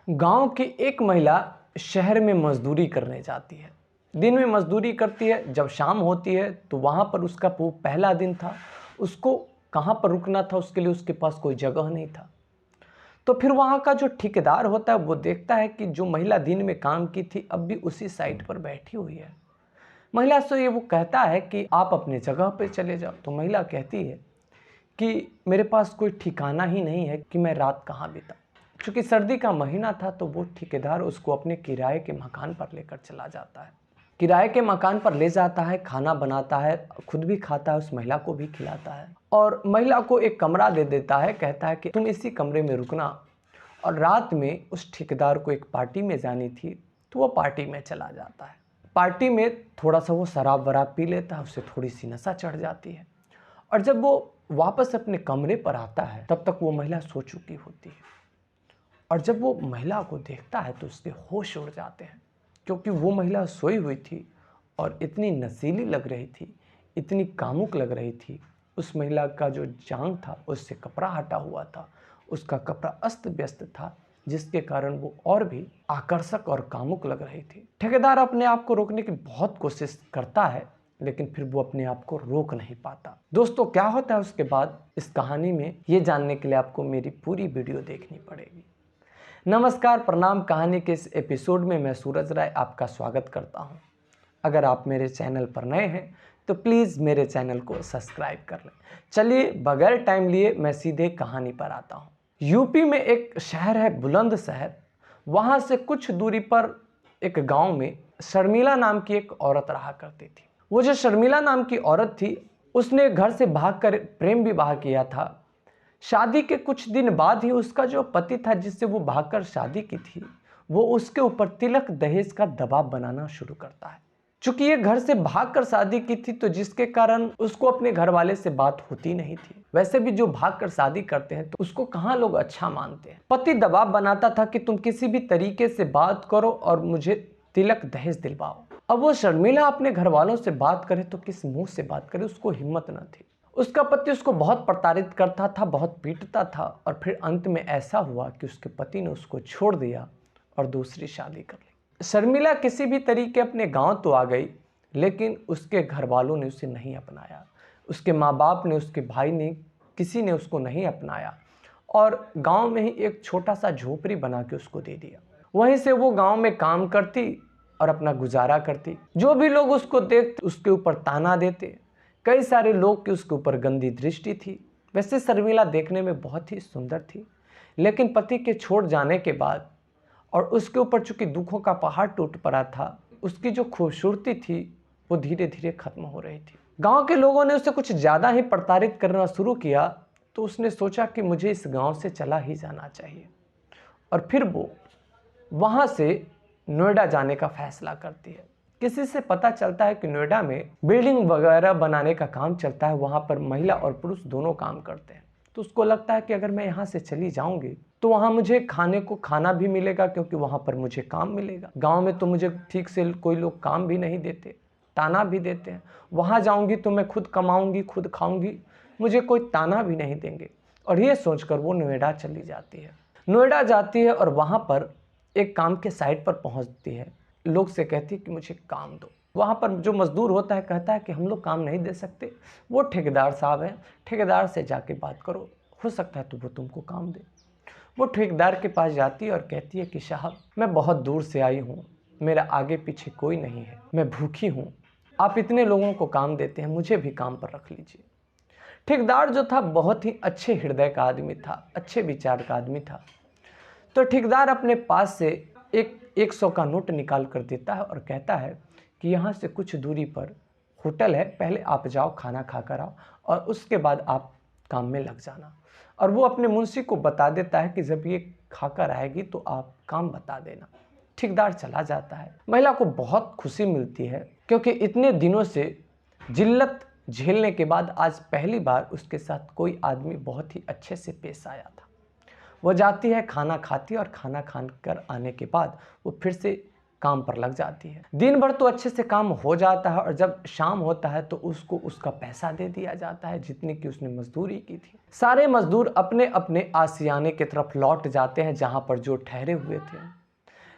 गांव की एक महिला शहर में मजदूरी करने जाती है। दिन में मजदूरी करती है, जब शाम होती है तो वहाँ पर उसका वो पहला दिन था। उसको कहाँ पर रुकना था, उसके लिए उसके पास कोई जगह नहीं था। तो फिर वहाँ का जो ठेकेदार होता है वो देखता है कि जो महिला दिन में काम की थी अब भी उसी साइट पर बैठी हुई है। महिला से ये वो कहता है कि आप अपने जगह पर चले जाओ। तो महिला कहती है कि मेरे पास कोई ठिकाना ही नहीं है कि मैं रात कहाँ बिताऊं। चूँकि सर्दी का महीना था तो वो ठेकेदार उसको अपने किराए के मकान पर लेकर चला जाता है। किराए के मकान पर ले जाता है, खाना बनाता है, खुद भी खाता है, उस महिला को भी खिलाता है और महिला को एक कमरा दे देता है। कहता है कि तुम इसी कमरे में रुकना। और रात में उस ठेकेदार को एक पार्टी में जानी थी तो वो पार्टी में चला जाता है। पार्टी में थोड़ा सा वो शराब वराब पी लेता है, उससे थोड़ी सी नशा चढ़ जाती है और जब वो वापस अपने कमरे पर आता है तब तक वो महिला सो चुकी होती है। और जब वो महिला को देखता है तो उसके होश उड़ जाते हैं, क्योंकि वो महिला सोई हुई थी और इतनी नशीली लग रही थी, इतनी कामुक लग रही थी। उस महिला का जो जांघ था उससे कपड़ा हटा हुआ था, उसका कपड़ा अस्त व्यस्त था, जिसके कारण वो और भी आकर्षक और कामुक लग रही थी। ठेकेदार अपने आप को रोकने की बहुत कोशिश करता है, लेकिन फिर वो अपने आप को रोक नहीं पाता। दोस्तों, क्या होता है उसके बाद इस कहानी में, ये जानने के लिए आपको मेरी पूरी वीडियो देखनी पड़ेगी। नमस्कार, प्रणाम। कहानी के इस एपिसोड में मैं सूरज राय आपका स्वागत करता हूं। अगर आप मेरे चैनल पर नए हैं तो प्लीज़ मेरे चैनल को सब्सक्राइब कर लें। चलिए बगैर टाइम लिए मैं सीधे कहानी पर आता हूं। यूपी में एक शहर है बुलंदशहर। वहां से कुछ दूरी पर एक गांव में शर्मिला नाम की एक औरत रहा करती थी। वो जो शर्मिला नाम की औरत थी, उसने घर से भागकर प्रेम विवाह किया था। शादी के कुछ दिन बाद ही उसका जो पति था जिससे वो भागकर शादी की थी, वो उसके ऊपर तिलक दहेज का दबाव बनाना शुरू करता है। चूंकि ये घर से भागकर शादी की थी तो जिसके कारण उसको अपने घर वाले से बात होती नहीं थी। वैसे भी जो भागकर शादी करते हैं तो उसको कहाँ लोग अच्छा मानते हैं। पति दबाव बनाता था कि तुम किसी भी तरीके से बात करो और मुझे तिलक दहेज दिलवाओ। अब वो शर्मिला अपने घर वालों से बात करे तो किस मुंह से बात करे, उसको हिम्मत न थी। उसका पति उसको बहुत प्रताड़ित करता था, बहुत पीटता था और फिर अंत में ऐसा हुआ कि उसके पति ने उसको छोड़ दिया और दूसरी शादी कर ली। शर्मिला किसी भी तरीके अपने गांव तो आ गई, लेकिन उसके घर वालों ने उसे नहीं अपनाया। उसके माँ बाप ने, उसके भाई ने, किसी ने उसको नहीं अपनाया और गांव में ही एक छोटा सा झोपड़ी बना के उसको दे दिया। वहीं से वो गांव में काम करती और अपना गुजारा करती। जो भी लोग उसको देखते उसके ऊपर ताना देते। कई सारे लोग की उसके ऊपर गंदी दृष्टि थी। वैसे शर्मिला देखने में बहुत ही सुंदर थी, लेकिन पति के छोड़ जाने के बाद और उसके ऊपर चूंकि दुखों का पहाड़ टूट पड़ा था, उसकी जो खूबसूरती थी वो धीरे धीरे खत्म हो रही थी। गांव के लोगों ने उसे कुछ ज़्यादा ही प्रताड़ित करना शुरू किया तो उसने सोचा कि मुझे इस गांव से चला ही जाना चाहिए और फिर वो वहाँ से नोएडा जाने का फैसला करती है। किसी से पता चलता है कि नोएडा में बिल्डिंग वगैरह बनाने का काम चलता है, वहाँ पर महिला और पुरुष दोनों काम करते हैं। तो उसको लगता है कि अगर मैं यहाँ से चली जाऊँगी तो वहाँ मुझे खाने को खाना भी मिलेगा, क्योंकि वहाँ पर मुझे काम मिलेगा। गांव में तो मुझे ठीक से कोई लोग काम भी नहीं देते, ताना भी देते हैं। वहाँ जाऊँगी तो मैं खुद कमाऊँगी, खुद खाऊँगी, मुझे कोई ताना भी नहीं देंगे। और ये सोचकर वो नोएडा चली जाती है। नोएडा जाती है और वहाँ पर एक काम के साइट पर पहुँचती है। लोग से कहती है कि मुझे काम दो। वहाँ पर जो मजदूर होता है कहता है कि हम लोग काम नहीं दे सकते, वो ठेकेदार साहब हैं, ठेकेदार से जाके बात करो, हो सकता है तो वो तुमको काम दे। वो ठेकेदार के पास जाती है और कहती है कि साहब, मैं बहुत दूर से आई हूँ, मेरा आगे पीछे कोई नहीं है, मैं भूखी हूँ, आप इतने लोगों को काम देते हैं, मुझे भी काम पर रख लीजिए। ठेकेदार जो था बहुत ही अच्छे हृदय का आदमी था, अच्छे विचार का आदमी था। तो ठेकेदार अपने पास से एक 100 का नोट निकाल कर देता है और कहता है कि यहाँ से कुछ दूरी पर होटल है, पहले आप जाओ, खाना खा कर आओ और उसके बाद आप काम में लग जाना। और वो अपने मुंशी को बता देता है कि जब ये खाकर आएगी तो आप काम बता देना। ठेकेदार चला जाता है। महिला को बहुत खुशी मिलती है, क्योंकि इतने दिनों से जिल्लत झेलने के बाद आज पहली बार उसके साथ कोई आदमी बहुत ही अच्छे से पेश आया था। वो जाती है, खाना खाती है और खाना खाकर आने के बाद वो फिर से काम पर लग जाती है। दिन भर तो अच्छे से काम हो जाता है और जब शाम होता है तो उसको उसका पैसा दे दिया जाता है जितनी की उसने मजदूरी की थी। सारे मजदूर अपने अपने आशियाने की तरफ लौट जाते हैं जहां पर जो ठहरे हुए थे,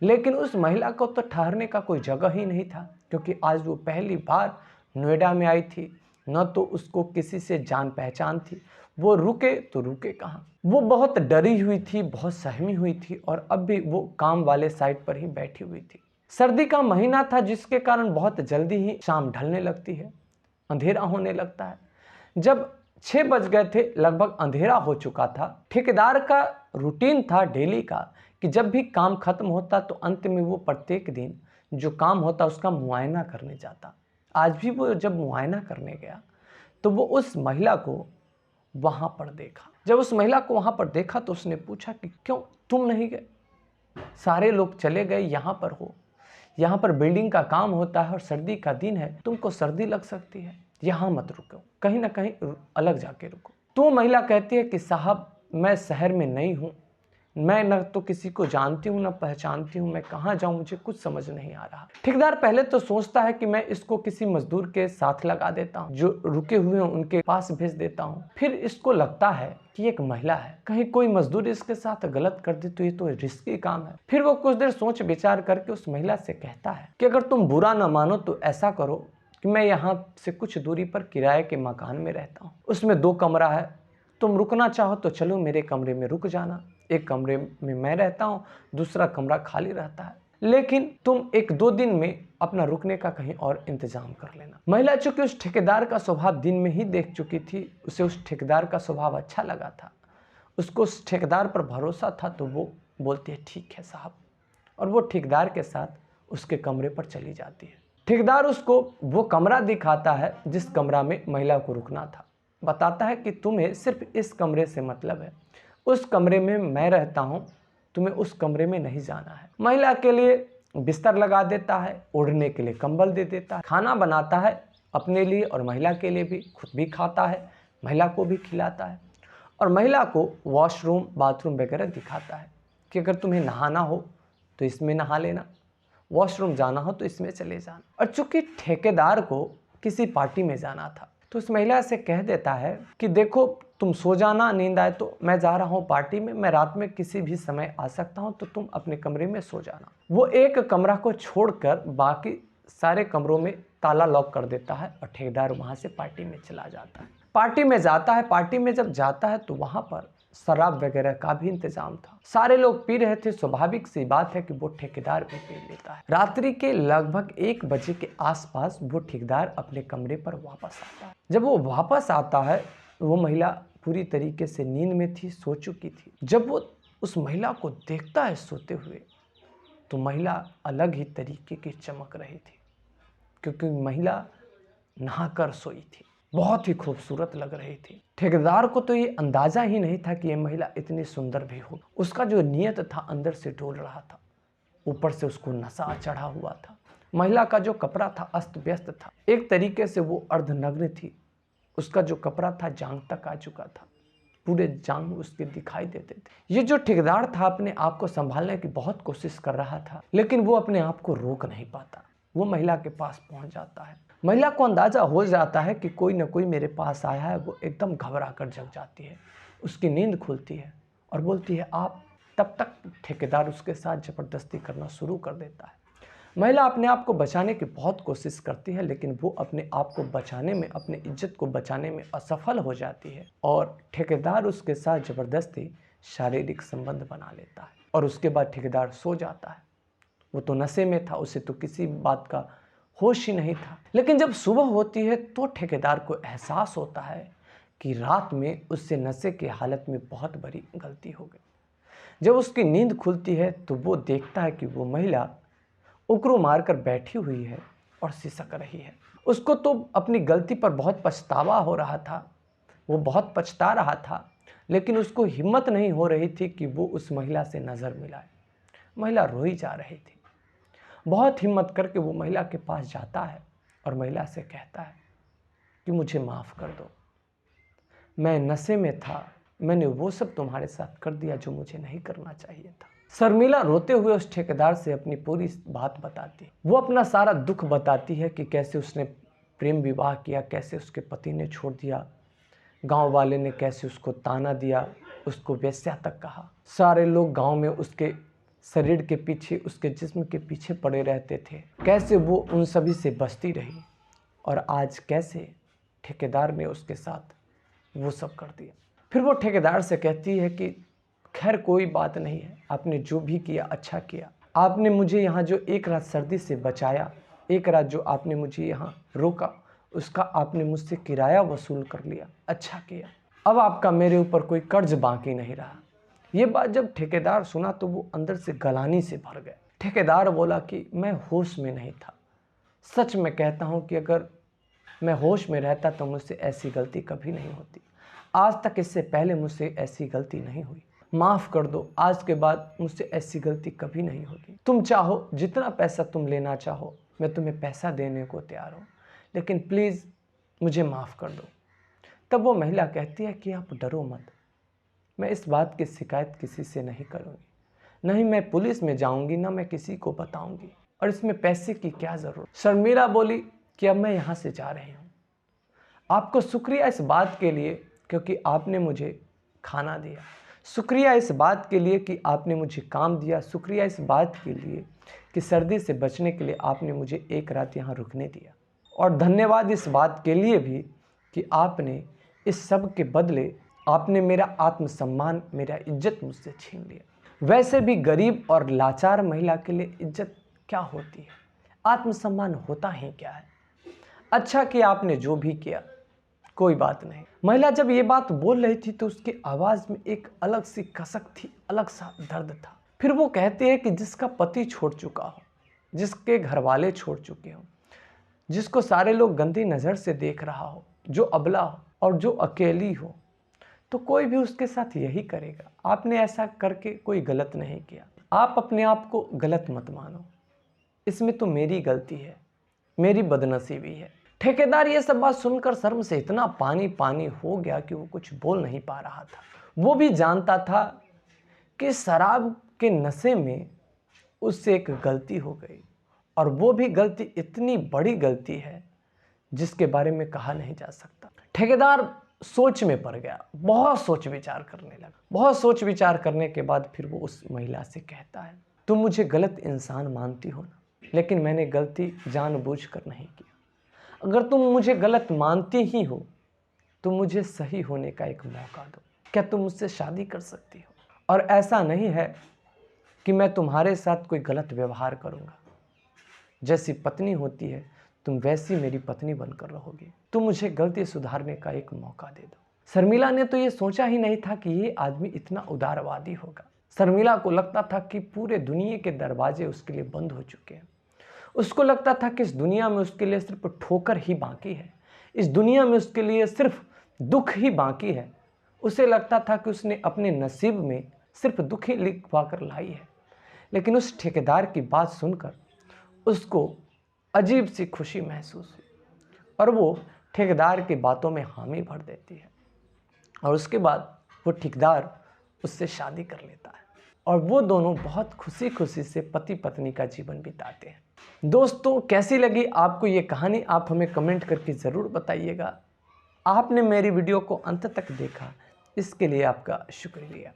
लेकिन उस महिला को तो ठहरने का कोई जगह ही नहीं था, क्योंकि आज वो पहली बार नोएडा में आई थी। न तो उसको किसी से जान पहचान थी, वो रुके तो रुके कहाँ। वो बहुत डरी हुई थी, बहुत सहमी हुई थी और अब भी वो काम वाले साइड पर ही बैठी हुई थी। सर्दी का महीना था जिसके कारण बहुत जल्दी ही शाम ढलने लगती है, अंधेरा होने लगता है। जब 6 बज गए थे, लगभग अंधेरा हो चुका था। ठेकेदार का रूटीन था डेली का कि जब भी काम खत्म होता तो अंत में वो प्रत्येक दिन जो काम होता उसका मुआयना करने जाता। आज भी वो जब मुआयना करने गया तो वो उस महिला को वहां पर देखा। जब उस महिला को वहां पर देखा तो उसने पूछा कि क्यों तुम नहीं गए, सारे लोग चले गए, यहाँ पर हो, यहाँ पर बिल्डिंग का काम होता है और सर्दी का दिन है, तुमको सर्दी लग सकती है, यहाँ मत रुको, कहीं ना कहीं अलग जाके रुको। तो महिला कहती है कि साहब मैं शहर में नहीं हूँ, मैं न तो किसी को जानती हूँ न पहचानती हूँ, मैं कहाँ जाऊँ, मुझे कुछ समझ नहीं आ रहा। ठेकेदार पहले तो सोचता है कि मैं इसको किसी मजदूर के साथ लगा देता हूँ, जो रुके हुए हैं उनके पास भेज देता हूँ। फिर इसको लगता है कि एक महिला है, कहीं कोई मजदूर इसके साथ गलत कर दे तो ये तो रिस्की काम है। फिर वो कुछ देर सोच विचार करके उस महिला से कहता है कि अगर तुम बुरा न मानो तो ऐसा करो कि मैं यहाँ से कुछ दूरी पर किराए के मकान में रहता हूँ, उसमें 2 कमरा है, तुम रुकना चाहो तो चलो मेरे कमरे में रुक जाना, एक कमरे में मैं रहता हूँ, दूसरा कमरा खाली रहता है, लेकिन तुम 1-2 दिन में अपना रुकने का कहीं और इंतजाम कर लेना। महिला चूंकि उस ठेकेदार का स्वभाव दिन में ही देख चुकी थी, उसे उस ठेकेदार का स्वभाव अच्छा लगा था, उसको उस ठेकेदार पर भरोसा था, तो वो बोलती है ठीक है साहब, और वो ठेकेदार के साथ उसके कमरे पर चली जाती है। ठेकेदार उसको वो कमरा दिखाता है जिस कमरा में महिला को रुकना था, बताता है कि तुम्हें सिर्फ इस कमरे से मतलब है, उस कमरे में मैं रहता हूँ, तुम्हें उस कमरे में नहीं जाना है। महिला के लिए बिस्तर लगा देता है, ओढ़ने के लिए कंबल दे देता है, खाना बनाता है अपने लिए और महिला के लिए भी, खुद भी खाता है, महिला को भी खिलाता है और महिला को वॉशरूम बाथरूम वगैरह दिखाता है कि अगर तुम्हें नहाना हो तो इसमें नहा लेना, वॉशरूम जाना हो तो इसमें चले जाना। और चूंकि ठेकेदार को किसी पार्टी में जाना था तो उस महिला से कह देता है कि देखो तुम सो जाना, नींद आए तो मैं जा रहा हूँ पार्टी में, मैं रात में किसी भी समय आ सकता हूँ, तो तुम अपने कमरे में सो जाना। वो एक कमरा को छोड़कर बाकी सारे कमरों में ताला लॉक कर देता है और ठेकेदार वहाँ से पार्टी में चला जाता है। पार्टी में जाता है, पार्टी में जब जाता है तो वहाँ पर शराब वगैरह का भी इंतजाम था, सारे लोग पी रहे थे, स्वाभाविक सी बात है कि वो ठेकेदार भी पी लेता है। रात्रि के लगभग 1 बजे के आसपास वो ठेकेदार अपने कमरे पर वापस आता है। जब वो वापस आता है वो महिला पूरी तरीके से नींद में थी, सो चुकी थी। जब वो उस महिला को देखता है सोते हुए तो महिला अलग ही तरीके की चमक रही थी, क्योंकि महिला नहाकर सोई थी, बहुत ही खूबसूरत लग रही थी। ठेकेदार को तो ये अंदाजा ही नहीं था कि ये महिला इतनी सुंदर भी हो। उसका जो नियत था अंदर से डोल रहा था, ऊपर से उसको नशा चढ़ा हुआ था। महिला का जो कपड़ा था अस्त व्यस्त था, एक तरीके से वो अर्धनग्न थी, उसका जो कपड़ा था जांघ तक आ चुका था, पूरे जांघ उसके दिखाई देते थे। ये जो ठेकेदार था अपने आप को संभालने की बहुत कोशिश कर रहा था, लेकिन वो अपने आप को रोक नहीं पाता। वो महिला के पास पहुंच जाता है, महिला को अंदाजा हो जाता है कि कोई ना कोई मेरे पास आया है। वो एकदम घबरा कर जग जाती है, उसकी नींद खुलती है और बोलती है आप। तब तक ठेकेदार उसके साथ जबरदस्ती करना शुरू कर देता है। महिला अपने आप को बचाने की बहुत कोशिश करती है, लेकिन वो अपने आप को बचाने में, अपनी इज्जत को बचाने में असफल हो जाती है और ठेकेदार उसके साथ जबरदस्ती शारीरिक संबंध बना लेता है और उसके बाद ठेकेदार सो जाता है। वो तो नशे में था, उसे तो किसी बात का होश ही नहीं था। लेकिन जब सुबह होती है तो ठेकेदार को एहसास होता है कि रात में उससे नशे की हालत में बहुत बड़ी गलती हो गई। जब उसकी नींद खुलती है तो वो देखता है कि वो महिला उकरू मारकर बैठी हुई है और सिसक रही है। उसको तो अपनी गलती पर बहुत पछतावा हो रहा था, वो बहुत पछता रहा था, लेकिन उसको हिम्मत नहीं हो रही थी कि वो उस महिला से नज़र मिलाए। महिला रोई जा रही थी। बहुत हिम्मत करके वो महिला के पास जाता है और महिला से कहता है कि मुझे माफ़ कर दो, मैं नशे में था, मैंने वो सब तुम्हारे साथ कर दिया जो मुझे नहीं करना चाहिए था। शर्मिला रोते हुए उस ठेकेदार से अपनी पूरी बात बताती है। वो अपना सारा दुख बताती है कि कैसे उसने प्रेम विवाह किया, कैसे उसके पति ने छोड़ दिया, गांव वाले ने कैसे उसको ताना दिया, उसको वेश्या तक कहा। सारे लोग गांव में उसके शरीर के पीछे, उसके जिस्म के पीछे पड़े रहते थे। कैसे वो उन सभी से बचती रही और आज कैसे ठेकेदार ने उसके साथ वो सब कर दिया। फिर वो ठेकेदार से कहती है कि खैर कोई बात नहीं है, आपने जो भी किया अच्छा किया। आपने मुझे यहाँ जो एक रात सर्दी से बचाया, एक रात जो आपने मुझे यहाँ रोका, उसका आपने मुझसे किराया वसूल कर लिया, अच्छा किया। अब आपका मेरे ऊपर कोई कर्ज बाकी नहीं रहा। ये बात जब ठेकेदार सुना तो वो अंदर से गलानी से भर गए। ठेकेदार बोला कि मैं होश में नहीं था। सच में कहता हूँ कि अगर मैं होश में रहता तो मुझसे ऐसी गलती कभी नहीं होती। आज तक इससे पहले मुझसे ऐसी गलती नहीं हुई। माफ़ कर दो, आज के बाद मुझसे ऐसी गलती कभी नहीं होगी। तुम चाहो जितना पैसा तुम लेना चाहो, मैं तुम्हें पैसा देने को तैयार हूँ, लेकिन प्लीज़ मुझे माफ़ कर दो। तब वो महिला कहती है कि आप डरो मत, मैं इस बात की शिकायत किसी से नहीं करूँगी, नहीं मैं पुलिस में जाऊँगी, ना मैं किसी को बताऊँगी, और इसमें पैसे की क्या ज़रूरत। शर्मिला बोली कि अब मैं यहाँ से जा रही हूँ। आपको शुक्रिया इस बात के लिए क्योंकि आपने मुझे खाना दिया, शुक्रिया इस बात के लिए कि आपने मुझे काम दिया, शुक्रिया इस बात के लिए कि सर्दी से बचने के लिए आपने मुझे एक रात यहाँ रुकने दिया, और धन्यवाद इस बात के लिए भी कि आपने इस सब के बदले आपने मेरा आत्मसम्मान, मेरा इज्जत मुझसे छीन लिया। वैसे भी गरीब और लाचार महिला के लिए इज्जत क्या होती है, आत्मसम्मान होता ही क्या है। अच्छा कि आपने जो भी किया, कोई बात नहीं। महिला जब ये बात बोल रही थी तो उसकी आवाज़ में एक अलग सी कसक थी, अलग सा दर्द था। फिर वो कहती है कि जिसका पति छोड़ चुका हो, जिसके घर वाले छोड़ चुके हो, जिसको सारे लोग गंदी नज़र से देख रहा हो, जो अबला हो और जो अकेली हो, तो कोई भी उसके साथ यही करेगा। आपने ऐसा करके कोई गलत नहीं किया। आप अपने आप को गलत मत मानो, इसमें तो मेरी गलती है, मेरी बदनसीबी है। ठेकेदार ये सब बात सुनकर शर्म से इतना पानी पानी हो गया कि वो कुछ बोल नहीं पा रहा था। वो भी जानता था कि शराब के नशे में उससे एक गलती हो गई, और वो भी गलती इतनी बड़ी गलती है जिसके बारे में कहा नहीं जा सकता। ठेकेदार सोच में पड़ गया, बहुत सोच विचार करने लगा। बहुत सोच विचार करने के बाद फिर वो उस महिला से कहता है, तुम मुझे गलत इंसान मानती हो ना, लेकिन मैंने गलती जानबूझकर नहीं की। अगर तुम मुझे गलत मानती ही हो तो मुझे सही होने का एक मौका दो। क्या तुम मुझसे शादी कर सकती हो? और ऐसा नहीं है कि मैं तुम्हारे साथ कोई गलत व्यवहार करूँगा। जैसी पत्नी होती है तुम वैसी मेरी पत्नी बनकर रहोगी। तुम मुझे गलती सुधारने का एक मौका दे दो। शर्मिला ने तो ये सोचा ही नहीं था कि ये आदमी इतना उदारवादी होगा। शर्मिला को लगता था कि पूरे दुनिया के दरवाजे उसके लिए बंद हो चुके हैं। उसको लगता था कि इस दुनिया में उसके लिए सिर्फ ठोकर ही बाकी है, इस दुनिया में उसके लिए सिर्फ दुख ही बाकी है। उसे लगता था कि उसने अपने नसीब में सिर्फ दुख ही लिखवा कर लाई है। लेकिन उस ठेकेदार की बात सुनकर उसको अजीब सी खुशी महसूस हुई, और वो ठेकेदार की बातों में हामी भर देती है, और उसके बाद वो ठेकेदार उससे शादी कर लेता है, और वो दोनों बहुत खुशी खुशी से पति पत्नी का जीवन बिताते हैं। दोस्तों, कैसी लगी आपको ये कहानी, आप हमें कमेंट करके ज़रूर बताइएगा। आपने मेरी वीडियो को अंत तक देखा, इसके लिए आपका शुक्रिया।